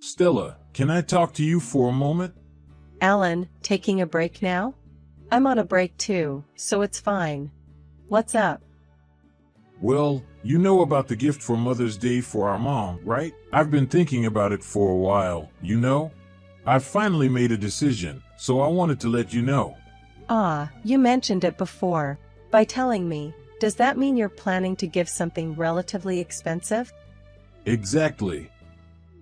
Stella, can I talk to you for a moment? Alan, taking a break now? I'm on a break too, so it's fine. What's up? Well, you know about the gift for Mother's Day for our mom, right? I've been thinking about it for a while, you know? I've finally made a decision, so I wanted to let you know. Ah, you mentioned it before. By telling me, does that mean you're planning to give something relatively expensive? Exactly.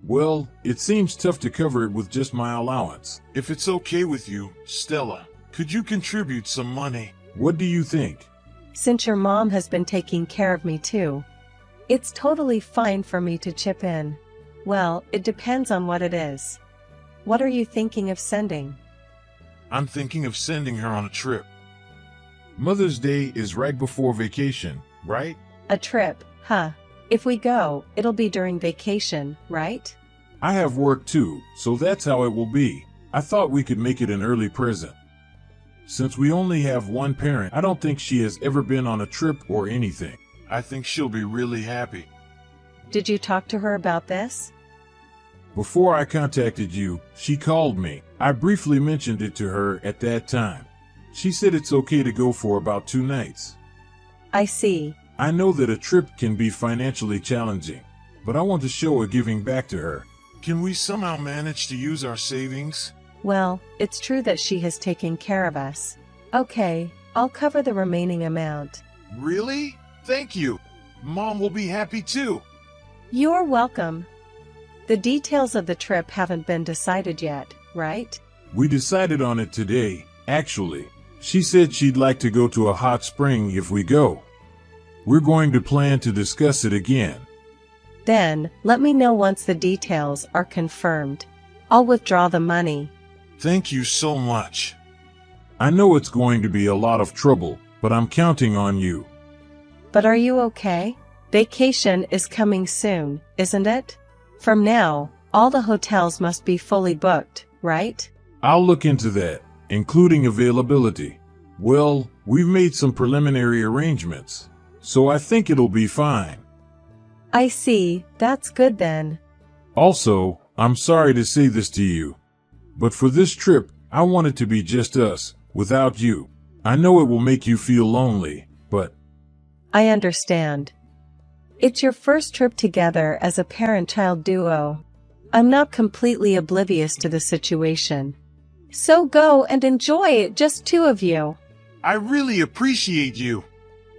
Well, it seems tough to cover it with just my allowance. If it's okay with you, Stella, could you contribute some money? What do you think? Since your mom has been taking care of me too, it's totally fine for me to chip in. Well, it depends on what it is. What are you thinking of sending? I'm thinking of sending her on a trip. Mother's Day is right before vacation, right? A trip, huh? If we go, it'll be during vacation, right? I have work too, so that's how it will be. I thought we could make it an early present. Since we only have one parent, I don't think she has ever been on a trip or anything. I think she'll be really happy. Did you talk to her about this? Before I contacted you, she called me. I briefly mentioned it to her at that time. She said it's okay to go for about 2 nights. I see. I know that a trip can be financially challenging, but I want to show a giving back to her. Can we somehow manage to use our savings? Well, it's true that she has taken care of us. Okay, I'll cover the remaining amount. Really? Thank you. Mom will be happy too. You're welcome. The details of the trip haven't been decided yet, right? We decided on it today, actually. She said she'd like to go to a hot spring if we go. We're going to plan to discuss it again. Then, let me know once the details are confirmed. I'll withdraw the money. Thank you so much. I know it's going to be a lot of trouble, but I'm counting on you. But are you okay? Vacation is coming soon, isn't it? From now, all the hotels must be fully booked, right? I'll look into that, including availability. Well, we've made some preliminary arrangements, so I think it'll be fine. I see, that's good then. Also, I'm sorry to say this to you, but for this trip, I want it to be just us, without you. I know it will make you feel lonely, but I understand. It's your first trip together as a parent-child duo. I'm not completely oblivious to the situation. So go and enjoy it, just 2 of you. I really appreciate you.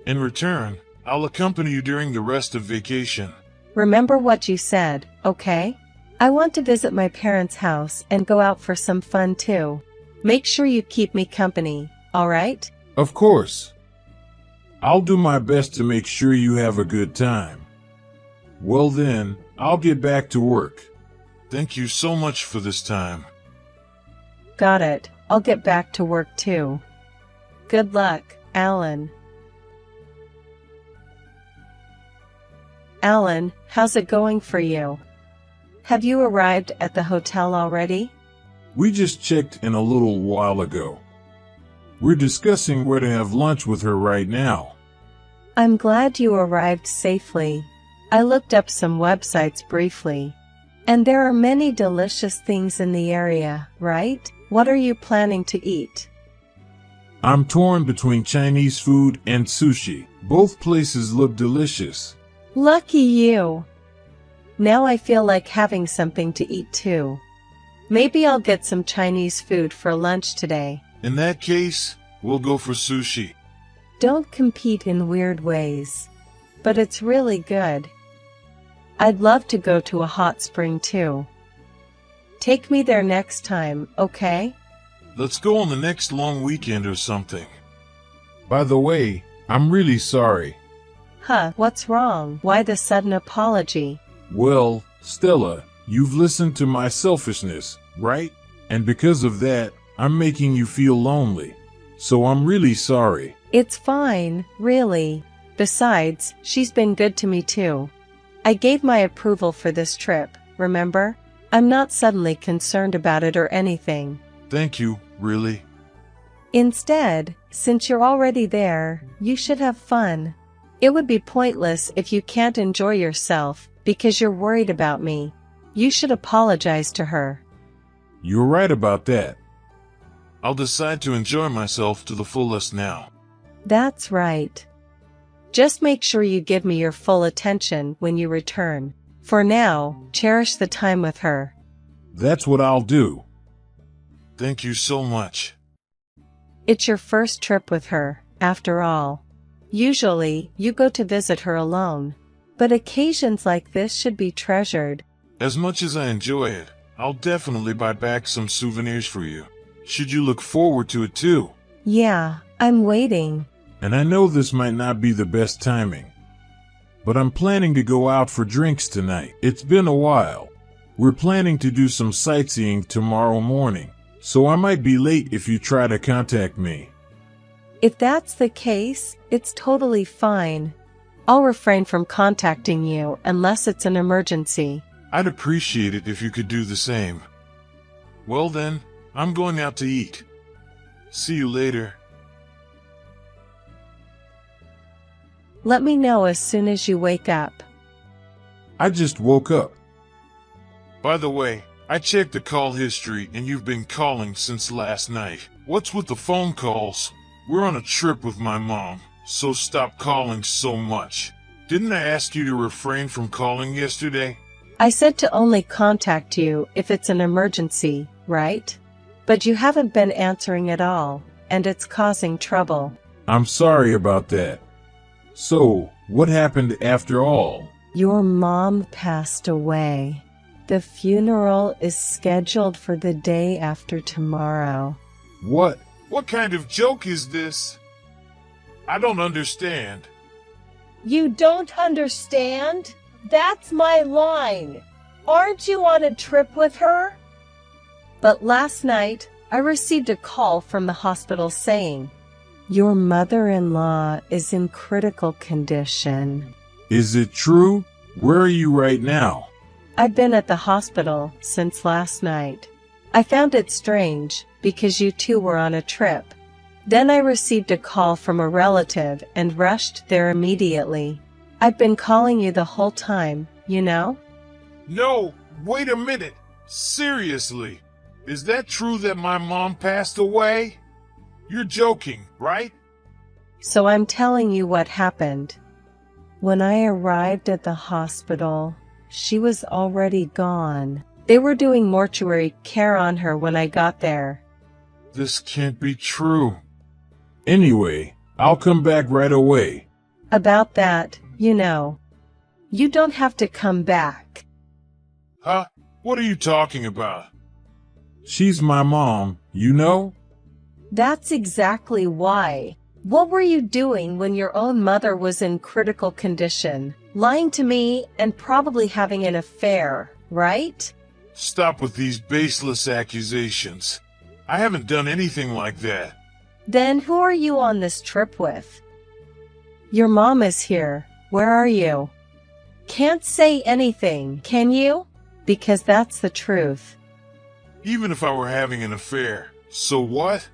In return, I'll accompany you during the rest of vacation. Remember what you said, okay? I want to visit my parents' house and go out for some fun too. Make sure you keep me company, alright? of course. I'll do my best to make sure you have a good time. Well then, I'll get back to work. Thank you so much for this time. Got it, I'll get back to work too. Good luck, Alan. Alan, how's it going for you? Have you arrived at the hotel already? We just checked in a little while ago. We're discussing where to have lunch with her right now. I'm glad you arrived safely. I looked up some websites briefly. And there are many delicious things in the area, right? What are you planning to eat? I'm torn between Chinese food and sushi. Both places look delicious. Lucky you! Now I feel like having something to eat too. Maybe I'll get some Chinese food for lunch today. In that case, we'll go for sushi. Don't compete in weird ways. But it's really good. I'd love to go to a hot spring too. Take me there next time, okay? Let's go on the next long weekend or something. By the way, I'm really sorry. Huh, what's wrong? Why the sudden apology? Well, Stella, you've listened to my selfishness, right? And because of that, I'm making you feel lonely. So I'm really sorry. It's fine, really. Besides, she's been good to me too. I gave my approval for this trip, remember? I'm not suddenly concerned about it or anything. Thank you, really. Instead, since you're already there, you should have fun. It would be pointless if you can't enjoy yourself because you're worried about me. You should apologize to her. You're right about that. I'll decide to enjoy myself to the fullest now. That's right. Just make sure you give me your full attention when you return. For now, cherish the time with her. That's what I'll do. Thank you so much. It's your first trip with her, after all. Usually, you go to visit her alone. But occasions like this should be treasured. As much as I enjoy it, I'll definitely buy back some souvenirs for you. Should you look forward to it too? Yeah, I'm waiting. And I know this might not be the best timing, but I'm planning to go out for drinks tonight. It's been a while. We're planning to do some sightseeing tomorrow morning, so I might be late if you try to contact me. If that's the case, it's totally fine. I'll refrain from contacting you unless it's an emergency. I'd appreciate it if you could do the same. Well then, I'm going out to eat. See you later. Let me know as soon as you wake up. I just woke up. By the way, I checked the call history and you've been calling since last night. What's with the phone calls? We're on a trip with my mom, so stop calling so much. Didn't I ask you to refrain from calling yesterday? I said to only contact you if it's an emergency, right? But you haven't been answering at all, and it's causing trouble. I'm sorry about that. So, what happened after all? Your mom passed away. The funeral is scheduled for the day after tomorrow. What? What kind of joke is this? I don't understand. You don't understand? That's my line. Aren't you on a trip with her? But last night, I received a call from the hospital saying, your mother-in-law is in critical condition. Is it true? Where are you right now? I've been at the hospital since last night. I found it strange because you two were on a trip. Then I received a call from a relative and rushed there immediately. I've been calling you the whole time, you know? No, wait a minute. Seriously, is that true that my mom passed away? You're joking, right? So I'm telling you what happened. When I arrived at the hospital, she was already gone. They were doing mortuary care on her when I got there. This can't be true. Anyway, I'll come back right away. About that, you know. You don't have to come back. Huh? What are you talking about? She's my mom, you know? That's exactly why. What were you doing when your own mother was in critical condition? Lying to me and probably having an affair, right? Stop with these baseless accusations. I haven't done anything like that. Then who are you on this trip with? Your mom is here. Where are you? Can't say anything, can you? Because that's the truth. Even if I were having an affair, so what?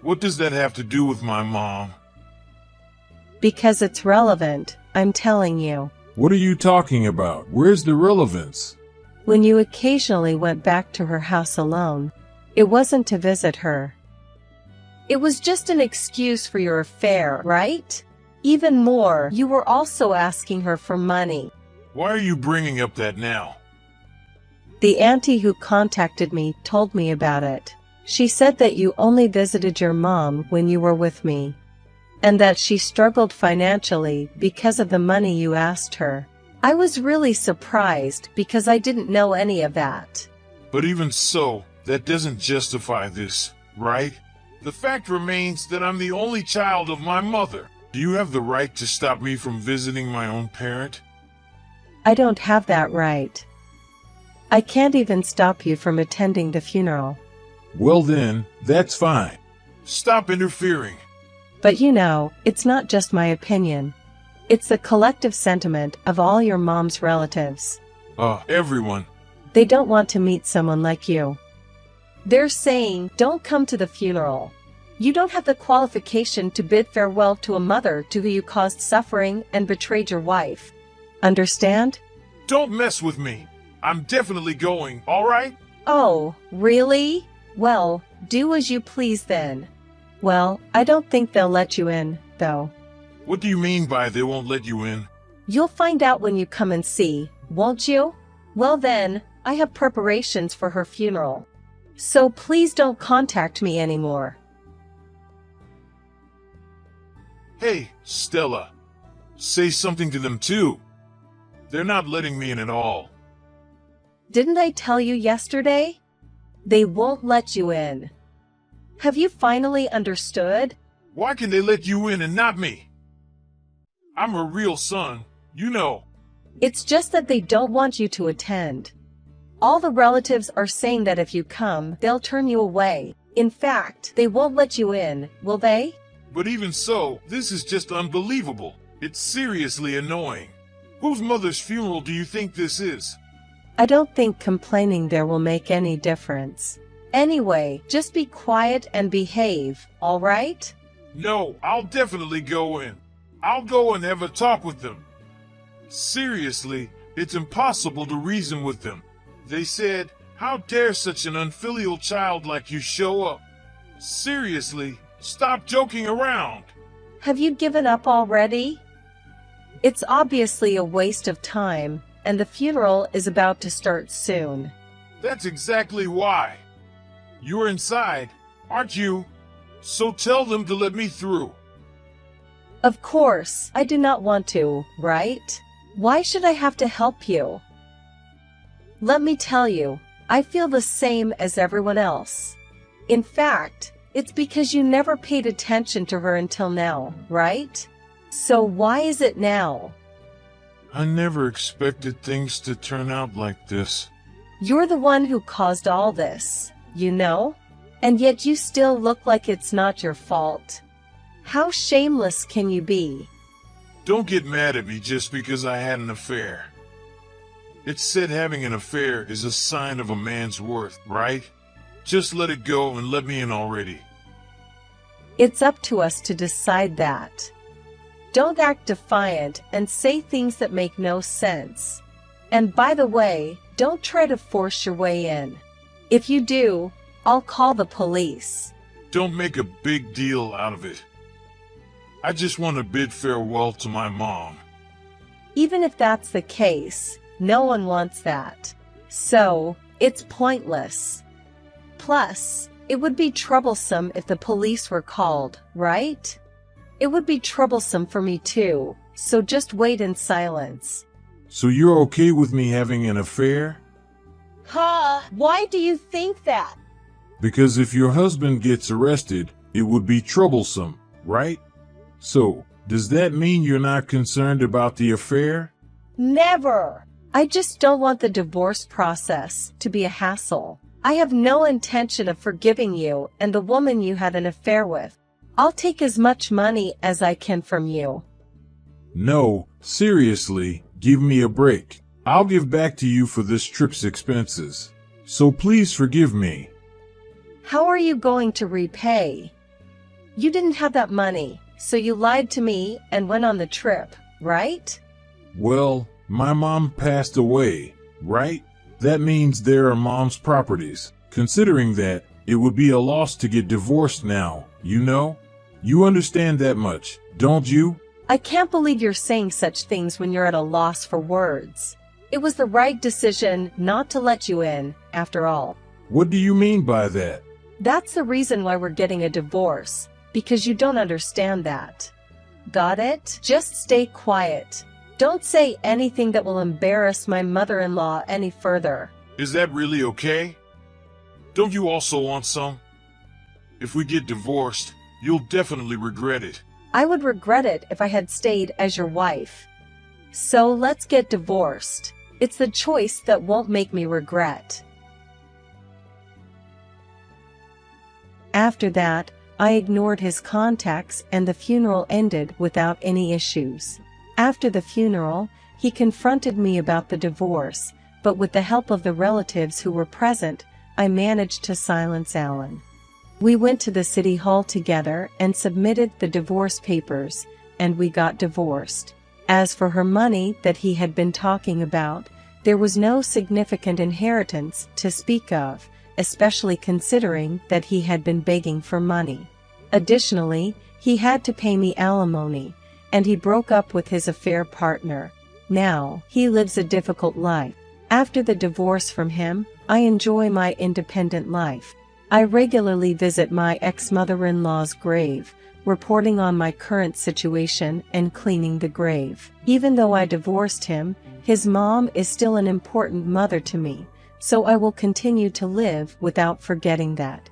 What does that have to do with my mom? Because it's relevant, I'm telling you. What are you talking about? Where's the relevance? When you occasionally went back to her house alone, it wasn't to visit her. It was just an excuse for your affair, right? Even more, you were also asking her for money. Why are you bringing up that now? The auntie who contacted me told me about it. She said that you only visited your mom when you were with me, and that she struggled financially because of the money you asked her. I was really surprised because I didn't know any of that. But even so, that doesn't justify this, right? The fact remains that I'm the only child of my mother. Do you have the right to stop me from visiting my own parent? I don't have that right. I can't even stop you from attending the funeral. Well then, that's fine. Stop interfering. But you know, it's not just my opinion. It's the collective sentiment of all your mom's relatives. Everyone. They don't want to meet someone like you. They're saying, don't come to the funeral. You don't have the qualification to bid farewell to a mother to who you caused suffering and betrayed your wife. Understand? Don't mess with me. I'm definitely going, alright? Oh, really? Well, do as you please then. Well, I don't think they'll let you in, though. What do you mean by they won't let you in? You'll find out when you come and see, won't you? Well then, I have preparations for her funeral. So please don't contact me anymore. Hey, Stella. Say something to them too. They're not letting me in at all. Didn't I tell you yesterday? They won't let you in. Have you finally understood? Why can they let you in and not me? I'm her real son, you know. It's just that they don't want you to attend. All the relatives are saying that if you come, they'll turn you away. In fact, they won't let you in, will they? But even so, this is just unbelievable. It's seriously annoying. Whose mother's funeral do you think this is? I don't think complaining there will make any difference. Anyway, just be quiet and behave, all right? No, I'll definitely go in. I'll go and have a talk with them. Seriously, it's impossible to reason with them. They said, how dare such an unfilial child like you show up? Seriously, stop joking around. Have you given up already? It's obviously a waste of time, and the funeral is about to start soon. That's exactly why. You're inside, aren't you? So tell them to let me through. Of course, I do not want to, right? Why should I have to help you? Let me tell you, I feel the same as everyone else. In fact, it's because you never paid attention to her until now, right? So why is it now? I never expected things to turn out like this. You're the one who caused all this, you know? And yet you still look like it's not your fault. How shameless can you be? Don't get mad at me just because I had an affair. It's said having an affair is a sign of a man's worth, right? Just let it go and let me in already. It's up to us to decide that. Don't act defiant and say things that make no sense. And by the way, don't try to force your way in. If you do, I'll call the police. Don't make a big deal out of it. I just want to bid farewell to my mom. Even if that's the case, no one wants that. So, it's pointless. Plus, it would be troublesome if the police were called, right? It would be troublesome for me too, so just wait in silence. So you're okay with me having an affair? Huh? Why do you think that? Because if your husband gets arrested, it would be troublesome, right? So, does that mean you're not concerned about the affair? Never! I just don't want the divorce process to be a hassle. I have no intention of forgiving you and the woman you had an affair with. I'll take as much money as I can from you. No, seriously, give me a break. I'll give back to you for this trip's expenses. So please forgive me. How are you going to repay? You didn't have that money, so you lied to me and went on the trip, right? Well, my mom passed away, right? That means there are mom's properties. Considering that, it would be a loss to get divorced now, you know? You understand that much, don't you? I can't believe you're saying such things when you're at a loss for words. It was the right decision not to let you in, after all. What do you mean by that? That's the reason why we're getting a divorce, because you don't understand that. Got it? Just stay quiet. Don't say anything that will embarrass my mother-in-law any further. Is that really okay? Don't you also want some? If we get divorced, you'll definitely regret it. I would regret it if I had stayed as your wife. So let's get divorced. It's the choice that won't make me regret. After that, I ignored his contacts and the funeral ended without any issues. After the funeral, he confronted me about the divorce, but with the help of the relatives who were present, I managed to silence Alan. We went to the city hall together and submitted the divorce papers, and we got divorced. As for her money that he had been talking about, There was no significant inheritance to speak of, especially considering that he had been begging for money. Additionally, he had to pay me alimony, and he broke up with his affair partner. Now, he lives a difficult life. After the divorce from him, I enjoy my independent life. I regularly visit my ex-mother-in-law's grave, reporting on my current situation and cleaning the grave. Even though I divorced him, his mom is still an important mother to me, so I will continue to live without forgetting that.